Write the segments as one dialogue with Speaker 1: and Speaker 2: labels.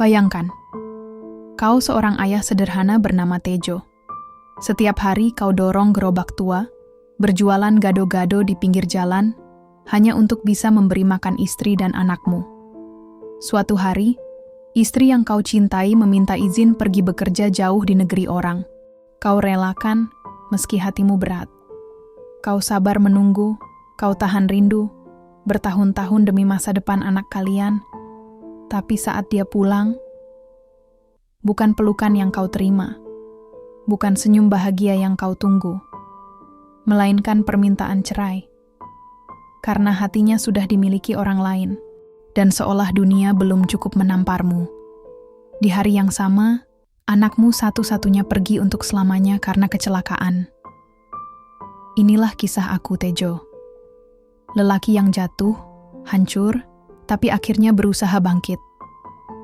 Speaker 1: Bayangkan, kau seorang ayah sederhana bernama Tejo. Setiap hari kau dorong gerobak tua, berjualan gado-gado di pinggir jalan, hanya untuk bisa memberi makan istri dan anakmu. Suatu hari, istri yang kau cintai meminta izin pergi bekerja jauh di negeri orang. Kau relakan, meski hatimu berat. Kau sabar menunggu, kau tahan rindu, bertahun-tahun demi masa depan anak kalian. Tapi saat dia pulang, bukan pelukan yang kau terima, bukan senyum bahagia yang kau tunggu, melainkan permintaan cerai. Karena hatinya sudah dimiliki orang lain, dan seolah dunia belum cukup menamparmu. Di hari yang sama, anakmu satu-satunya pergi untuk selamanya karena kecelakaan. Inilah kisah aku, Tejo. Lelaki yang jatuh, hancur, tapi akhirnya berusaha bangkit.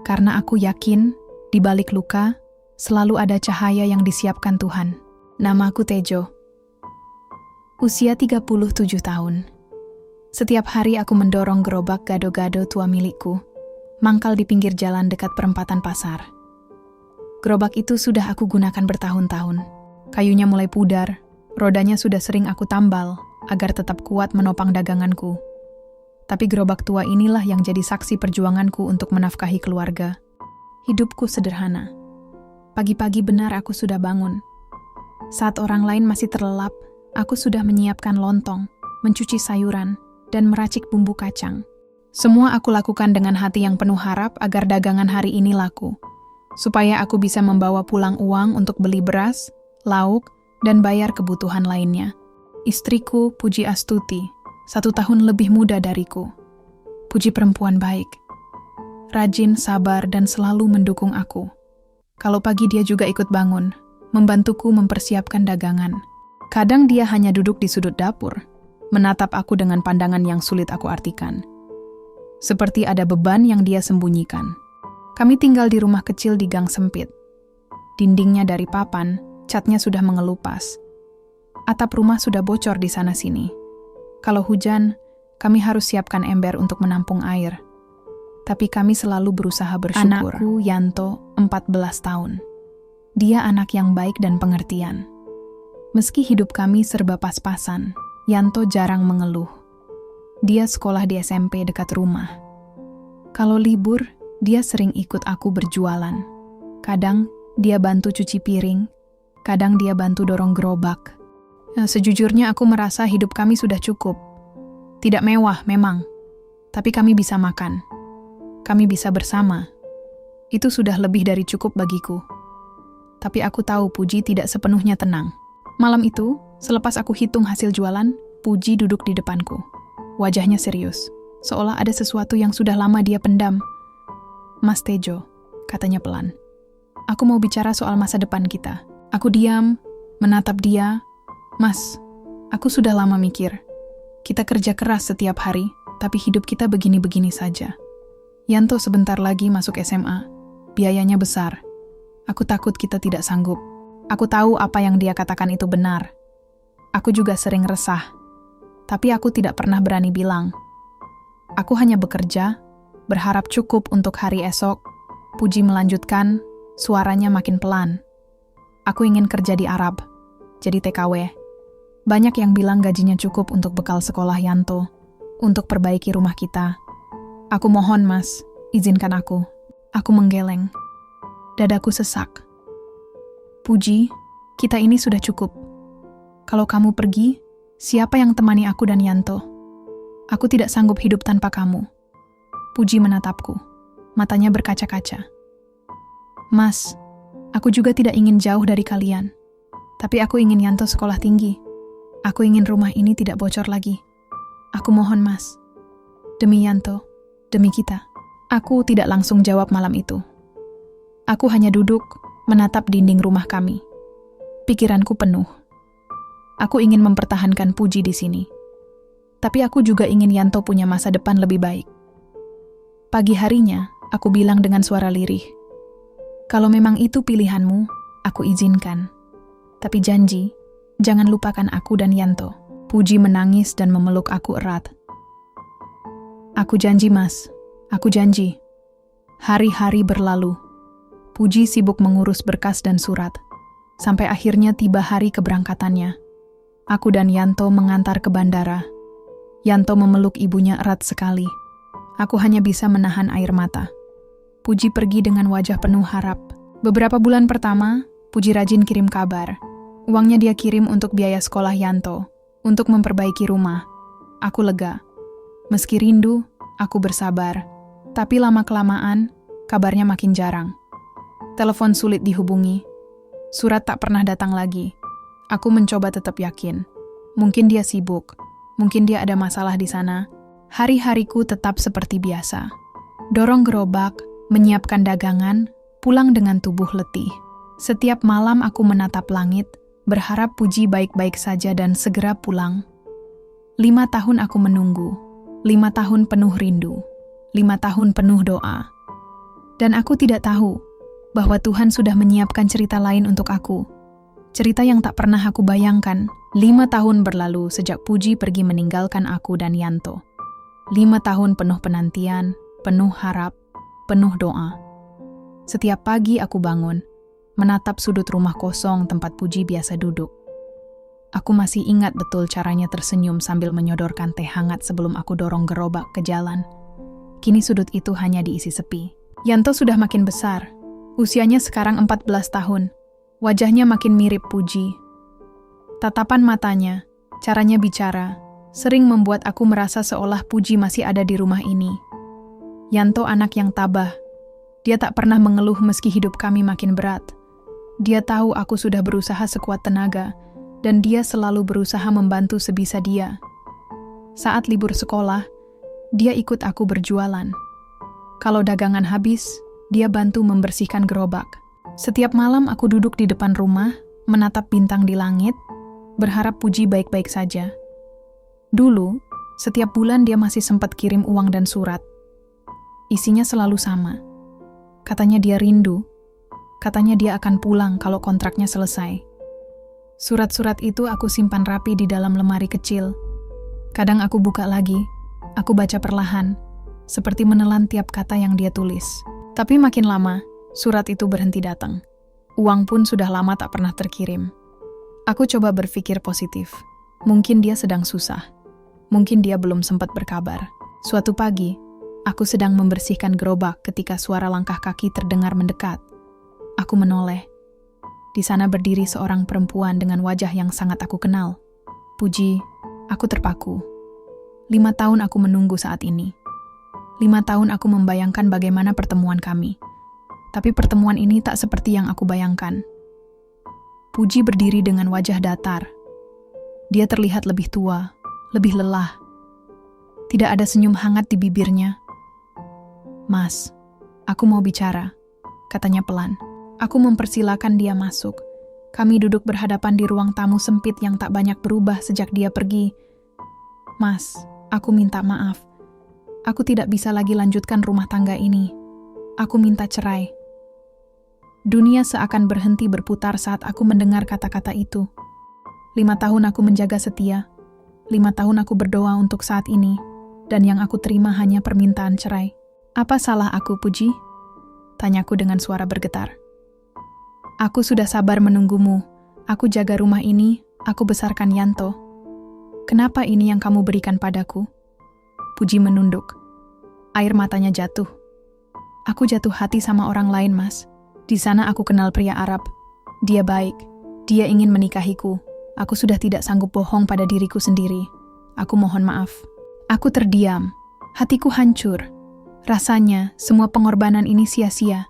Speaker 1: Karena aku yakin, di balik luka, selalu ada cahaya yang disiapkan Tuhan. Namaku Tejo. Usia 37 tahun. Setiap hari aku mendorong gerobak gado-gado tua milikku, mangkal di pinggir jalan dekat perempatan pasar. Gerobak itu sudah aku gunakan bertahun-tahun. Kayunya mulai pudar, rodanya sudah sering aku tambal agar tetap kuat menopang daganganku. Tapi gerobak tua inilah yang jadi saksi perjuanganku untuk menafkahi keluarga. Hidupku sederhana. Pagi-pagi benar aku sudah bangun. Saat orang lain masih terlelap, aku sudah menyiapkan lontong, mencuci sayuran, dan meracik bumbu kacang. Semua aku lakukan dengan hati yang penuh harap agar dagangan hari ini laku, supaya aku bisa membawa pulang uang untuk beli beras, lauk, dan bayar kebutuhan lainnya. Istriku, Puji Astuti, 1 tahun lebih muda dariku. Puji perempuan baik, rajin, sabar, dan selalu mendukung aku. Kalau pagi dia juga ikut bangun, membantuku mempersiapkan dagangan. Kadang dia hanya duduk di sudut dapur, menatap aku dengan pandangan yang sulit aku artikan. Seperti ada beban yang dia sembunyikan. Kami tinggal di rumah kecil di gang sempit. Dindingnya dari papan, catnya sudah mengelupas. Atap rumah sudah bocor di sana-sini. Kalau hujan, kami harus siapkan ember untuk menampung air. Tapi kami selalu berusaha bersyukur. Anakku, Yanto, 14 tahun. Dia anak yang baik dan pengertian. Meski hidup kami serba pas-pasan, Yanto jarang mengeluh. Dia sekolah di SMP dekat rumah. Kalau libur, dia sering ikut aku berjualan. Kadang dia bantu cuci piring, kadang dia bantu dorong gerobak. Sejujurnya aku merasa hidup kami sudah cukup. Tidak mewah memang, tapi kami bisa makan. Kami bisa bersama. Itu sudah lebih dari cukup bagiku. Tapi aku tahu Puji tidak sepenuhnya tenang. Malam itu, selepas aku hitung hasil jualan, Puji duduk di depanku. Wajahnya serius, seolah ada sesuatu yang sudah lama dia pendam. "Mas Tejo," katanya pelan. "Aku mau bicara soal masa depan kita." Aku diam, menatap dia. "Mas, aku sudah lama mikir. Kita kerja keras setiap hari, tapi hidup kita begini-begini saja. Yanto sebentar lagi masuk SMA. Biayanya besar. Aku takut kita tidak sanggup. Aku tahu apa yang dia katakan itu benar. Aku juga sering resah. Tapi aku tidak pernah berani bilang. Aku hanya bekerja, berharap cukup untuk hari esok." Puji melanjutkan, suaranya makin pelan. "Aku ingin kerja di Arab, jadi TKW. Banyak yang bilang gajinya cukup untuk bekal sekolah Yanto, untuk perbaiki rumah kita. Aku mohon, Mas, izinkan aku." Aku menggeleng. Dadaku sesak. "Puji, kita ini sudah cukup. Kalau kamu pergi, siapa yang temani aku dan Yanto? Aku tidak sanggup hidup tanpa kamu." Puji menatapku. Matanya berkaca-kaca. "Mas, aku juga tidak ingin jauh dari kalian. Tapi aku ingin Yanto sekolah tinggi. Aku ingin rumah ini tidak bocor lagi. Aku mohon, Mas. Demi Yanto, demi kita." Aku tidak langsung jawab malam itu. Aku hanya duduk, menatap dinding rumah kami. Pikiranku penuh. Aku ingin mempertahankan Puji di sini. Tapi aku juga ingin Yanto punya masa depan lebih baik. Pagi harinya, aku bilang dengan suara lirih, "Kalau memang itu pilihanmu, aku izinkan. Tapi janji, jangan lupakan aku dan Yanto." Puji menangis dan memeluk aku erat. "Aku janji, Mas. Aku janji." Hari-hari berlalu. Puji sibuk mengurus berkas dan surat. Sampai akhirnya tiba hari keberangkatannya. Aku dan Yanto mengantar ke bandara. Yanto memeluk ibunya erat sekali. Aku hanya bisa menahan air mata. Puji pergi dengan wajah penuh harap. Beberapa bulan pertama, Puji rajin kirim kabar. Uangnya dia kirim untuk biaya sekolah Yanto, untuk memperbaiki rumah. Aku lega. Meski rindu, aku bersabar. Tapi lama-kelamaan, kabarnya makin jarang. Telepon sulit dihubungi. Surat tak pernah datang lagi. Aku mencoba tetap yakin. Mungkin dia sibuk. Mungkin dia ada masalah di sana. Hari-hariku tetap seperti biasa. Dorong gerobak, menyiapkan dagangan, pulang dengan tubuh letih. Setiap malam aku menatap langit, berharap Puji baik-baik saja dan segera pulang. 5 tahun aku menunggu. 5 tahun penuh rindu. 5 tahun penuh doa. Dan aku tidak tahu bahwa Tuhan sudah menyiapkan cerita lain untuk aku. Cerita yang tak pernah aku bayangkan. 5 tahun berlalu sejak Puji pergi meninggalkan aku dan Yanto. 5 tahun penuh penantian, penuh harap, penuh doa. Setiap pagi aku bangun, menatap sudut rumah kosong tempat Puji biasa duduk. Aku masih ingat betul caranya tersenyum sambil menyodorkan teh hangat sebelum aku dorong gerobak ke jalan. Kini sudut itu hanya diisi sepi. Yanto sudah makin besar. Usianya sekarang 14 tahun. Wajahnya makin mirip Puji. Tatapan matanya, caranya bicara, sering membuat aku merasa seolah Puji masih ada di rumah ini. Yanto anak yang tabah. Dia tak pernah mengeluh meski hidup kami makin berat. Dia tahu aku sudah berusaha sekuat tenaga, dan dia selalu berusaha membantu sebisa dia. Saat libur sekolah, dia ikut aku berjualan. Kalau dagangan habis, dia bantu membersihkan gerobak. Setiap malam aku duduk di depan rumah, menatap bintang di langit, berharap Puji baik-baik saja. Dulu, setiap bulan dia masih sempat kirim uang dan surat. Isinya selalu sama. Katanya dia rindu. Katanya dia akan pulang kalau kontraknya selesai. Surat-surat itu aku simpan rapi di dalam lemari kecil. Kadang aku buka lagi, aku baca perlahan, seperti menelan tiap kata yang dia tulis. Tapi makin lama, surat itu berhenti datang. Uang pun sudah lama tak pernah terkirim. Aku coba berpikir positif. Mungkin dia sedang susah. Mungkin dia belum sempat berkabar. Suatu pagi, aku sedang membersihkan gerobak ketika suara langkah kaki terdengar mendekat. Aku menoleh. Di sana berdiri seorang perempuan dengan wajah yang sangat aku kenal. Puji, aku terpaku. 5 tahun aku menunggu saat ini. 5 tahun aku membayangkan bagaimana pertemuan kami. Tapi pertemuan ini tak seperti yang aku bayangkan. Puji berdiri dengan wajah datar. Dia terlihat lebih tua, lebih lelah. Tidak ada senyum hangat di bibirnya. "Mas, aku mau bicara," katanya pelan. Aku mempersilakan dia masuk. Kami duduk berhadapan di ruang tamu sempit yang tak banyak berubah sejak dia pergi. "Mas, aku minta maaf. Aku tidak bisa lagi lanjutkan rumah tangga ini. Aku minta cerai." Dunia seakan berhenti berputar saat aku mendengar kata-kata itu. 5 tahun aku menjaga setia. 5 tahun aku berdoa untuk saat ini. Dan yang aku terima hanya permintaan cerai. "Apa salah aku, Puji?" tanyaku dengan suara bergetar. "Aku sudah sabar menunggumu. Aku jaga rumah ini, aku besarkan Yanto. Kenapa ini yang kamu berikan padaku?" Puji menunduk. Air matanya jatuh. "Aku jatuh hati sama orang lain, Mas. Di sana aku kenal pria Arab. Dia baik. Dia ingin menikahiku. Aku sudah tidak sanggup bohong pada diriku sendiri. Aku mohon maaf." Aku terdiam. Hatiku hancur. Rasanya semua pengorbanan ini sia-sia.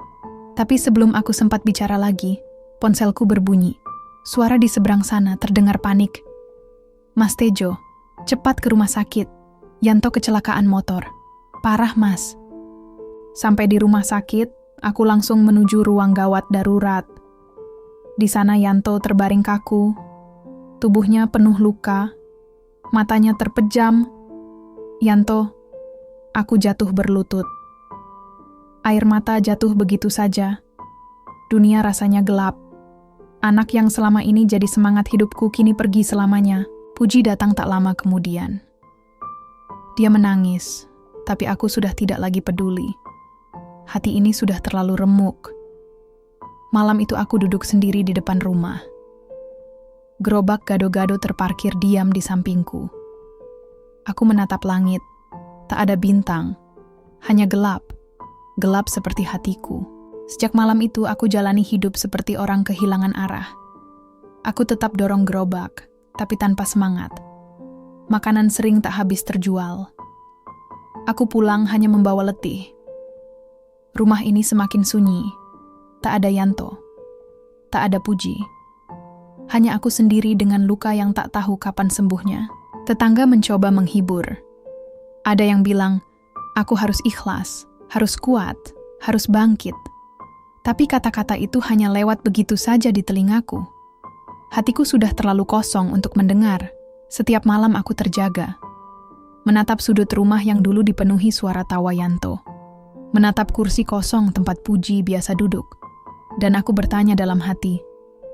Speaker 1: Tapi sebelum aku sempat bicara lagi, ponselku berbunyi. Suara di seberang sana terdengar panik. "Mas Tejo, cepat ke rumah sakit. Yanto kecelakaan motor. Parah, Mas." Sampai di rumah sakit, aku langsung menuju ruang gawat darurat. Di sana Yanto terbaring kaku. Tubuhnya penuh luka. Matanya terpejam. "Yanto," aku jatuh berlutut. Air mata jatuh begitu saja. Dunia rasanya gelap. Anak yang selama ini jadi semangat hidupku kini pergi selamanya. Puji datang tak lama kemudian. Dia menangis, tapi aku sudah tidak lagi peduli. Hati ini sudah terlalu remuk. Malam itu aku duduk sendiri di depan rumah. Gerobak gado-gado terparkir diam di sampingku. Aku menatap langit. Tak ada bintang. Hanya gelap. Gelap seperti hatiku. Sejak malam itu aku jalani hidup seperti orang kehilangan arah. Aku tetap dorong gerobak, tapi tanpa semangat. Makanan sering tak habis terjual. Aku pulang hanya membawa letih. Rumah ini semakin sunyi. Tak ada Yanto. Tak ada Puji. Hanya aku sendiri dengan luka yang tak tahu kapan sembuhnya. Tetangga mencoba menghibur. Ada yang bilang, aku harus ikhlas, harus kuat, harus bangkit. Tapi kata-kata itu hanya lewat begitu saja di telingaku. Hatiku sudah terlalu kosong untuk mendengar. Setiap malam aku terjaga. Menatap sudut rumah yang dulu dipenuhi suara tawa Yanto. Menatap kursi kosong tempat Puji biasa duduk. Dan aku bertanya dalam hati,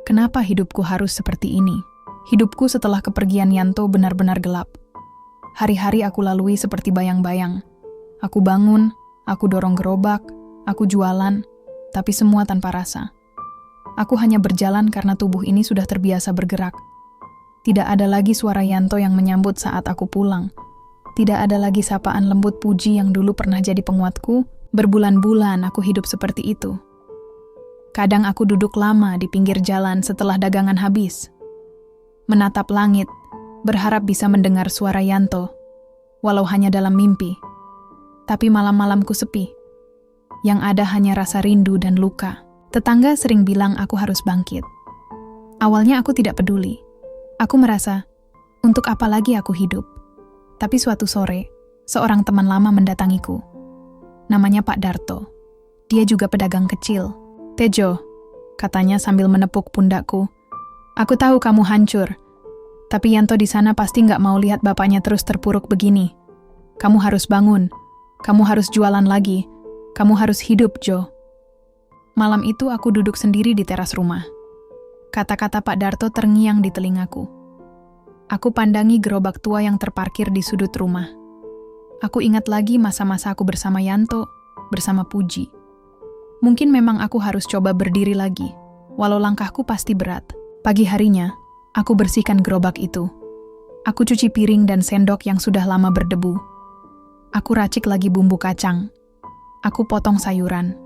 Speaker 1: kenapa hidupku harus seperti ini? Hidupku setelah kepergian Yanto benar-benar gelap. Hari-hari aku lalui seperti bayang-bayang. Aku bangun, aku dorong gerobak, aku jualan, tapi semua tanpa rasa. Aku hanya berjalan karena tubuh ini sudah terbiasa bergerak. Tidak ada lagi suara Yanto yang menyambut saat aku pulang. Tidak ada lagi sapaan lembut Puji yang dulu pernah jadi penguatku. Berbulan-bulan aku hidup seperti itu. Kadang aku duduk lama di pinggir jalan setelah dagangan habis. Menatap langit, berharap bisa mendengar suara Yanto, walau hanya dalam mimpi. Tapi malam-malamku sepi. Yang ada hanya rasa rindu dan luka. Tetangga sering bilang aku harus bangkit. Awalnya aku tidak peduli. Aku merasa, untuk apa lagi aku hidup? Tapi suatu sore, seorang teman lama mendatangiku. Namanya Pak Darto. Dia juga pedagang kecil. Tejo, katanya sambil menepuk pundakku. Aku tahu kamu hancur. Tapi Yanto di sana pasti nggak mau lihat bapaknya terus terpuruk begini. Kamu harus bangun. Kamu harus jualan lagi. Kamu harus hidup, Jo. Malam itu aku duduk sendiri di teras rumah. Kata-kata Pak Darto terngiang di telingaku. Aku pandangi gerobak tua yang terparkir di sudut rumah. Aku ingat lagi masa-masa aku bersama Yanto, bersama Puji. Mungkin memang aku harus coba berdiri lagi, walau langkahku pasti berat. Pagi harinya, aku bersihkan gerobak itu. Aku cuci piring dan sendok yang sudah lama berdebu. Aku racik lagi bumbu kacang. Aku potong sayuran.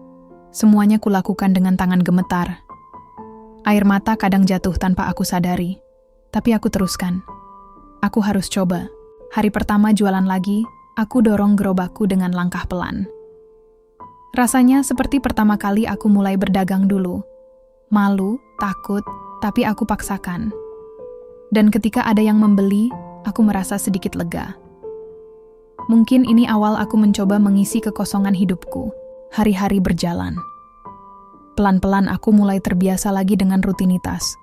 Speaker 1: Semuanya kulakukan dengan tangan gemetar. Air mata kadang jatuh tanpa aku sadari. Tapi aku teruskan. Aku harus coba. Hari pertama jualan lagi, aku dorong gerobakku dengan langkah pelan. Rasanya seperti pertama kali aku mulai berdagang dulu. Malu, takut, tapi aku paksakan. Dan ketika ada yang membeli, aku merasa sedikit lega. Mungkin ini awal aku mencoba mengisi kekosongan hidupku. Hari-hari berjalan. Pelan-pelan aku mulai terbiasa lagi dengan rutinitas.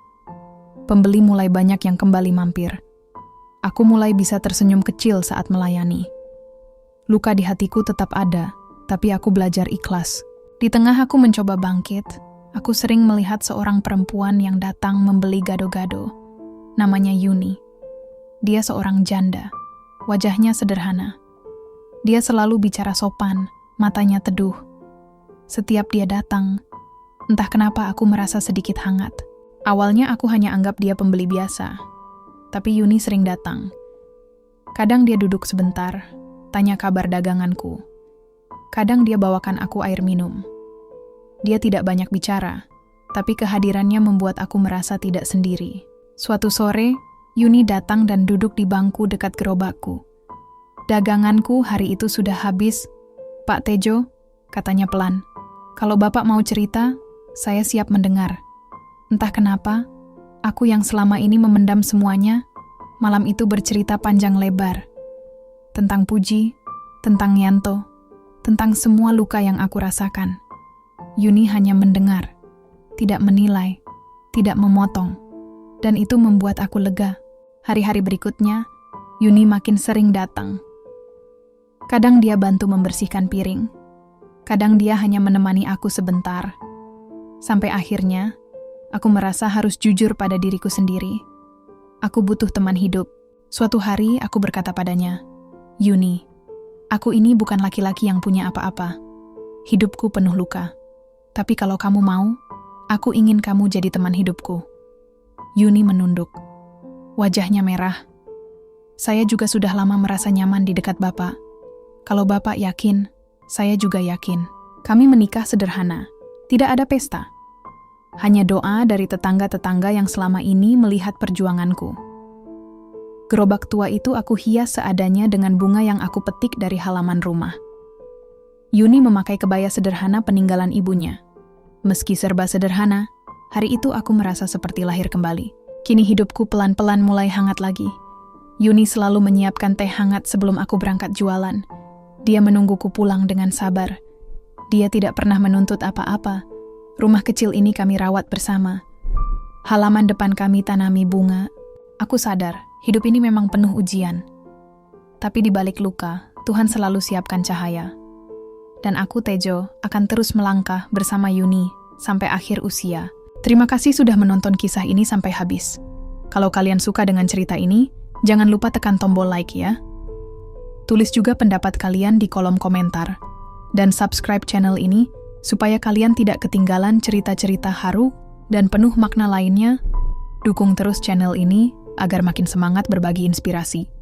Speaker 1: Pembeli mulai banyak yang kembali mampir. Aku mulai bisa tersenyum kecil saat melayani. Luka di hatiku tetap ada, tapi aku belajar ikhlas. Di tengah aku mencoba bangkit, aku sering melihat seorang perempuan yang datang membeli gado-gado. Namanya Yuni. Dia seorang janda. Wajahnya sederhana. Dia selalu bicara sopan, matanya teduh. Setiap dia datang, entah kenapa aku merasa sedikit hangat. Awalnya aku hanya anggap dia pembeli biasa. Tapi Yuni sering datang. Kadang dia duduk sebentar, tanya kabar daganganku. Kadang dia bawakan aku air minum. Dia tidak banyak bicara, tapi kehadirannya membuat aku merasa tidak sendiri. Suatu sore, Yuni datang dan duduk di bangku dekat gerobakku. Daganganku hari itu sudah habis. Pak Tejo, katanya pelan. Kalau Bapak mau cerita, saya siap mendengar. Entah kenapa, aku yang selama ini memendam semuanya, malam itu bercerita panjang lebar. Tentang Puji, tentang Yanto, tentang semua luka yang aku rasakan. Yuni hanya mendengar, tidak menilai, tidak memotong. Dan itu membuat aku lega. Hari-hari berikutnya, Yuni makin sering datang. Kadang dia bantu membersihkan piring. Kadang dia hanya menemani aku sebentar. Sampai akhirnya, aku merasa harus jujur pada diriku sendiri. Aku butuh teman hidup. Suatu hari aku berkata padanya, Yuni, aku ini bukan laki-laki yang punya apa-apa. Hidupku penuh luka. Tapi kalau kamu mau, aku ingin kamu jadi teman hidupku. Yuni menunduk. Wajahnya merah. Saya juga sudah lama merasa nyaman di dekat Bapak. Kalau Bapak yakin, saya juga yakin. Kami menikah sederhana. Tidak ada pesta. Hanya doa dari tetangga-tetangga yang selama ini melihat perjuanganku. Gerobak tua itu aku hias seadanya dengan bunga yang aku petik dari halaman rumah. Yuni memakai kebaya sederhana peninggalan ibunya. Meski serba sederhana, hari itu aku merasa seperti lahir kembali. Kini hidupku pelan-pelan mulai hangat lagi. Yuni selalu menyiapkan teh hangat sebelum aku berangkat jualan. Dia menungguku pulang dengan sabar. Dia tidak pernah menuntut apa-apa. Rumah kecil ini kami rawat bersama. Halaman depan kami tanami bunga. Aku sadar, hidup ini memang penuh ujian. Tapi di balik luka, Tuhan selalu siapkan cahaya. Dan aku, Tejo, akan terus melangkah bersama Yuni sampai akhir usia. Terima kasih sudah menonton kisah ini sampai habis. Kalau kalian suka dengan cerita ini, jangan lupa tekan tombol like ya. Tulis juga pendapat kalian di kolom komentar. Dan subscribe channel ini supaya kalian tidak ketinggalan cerita-cerita haru dan penuh makna lainnya. Dukung terus channel ini agar makin semangat berbagi inspirasi.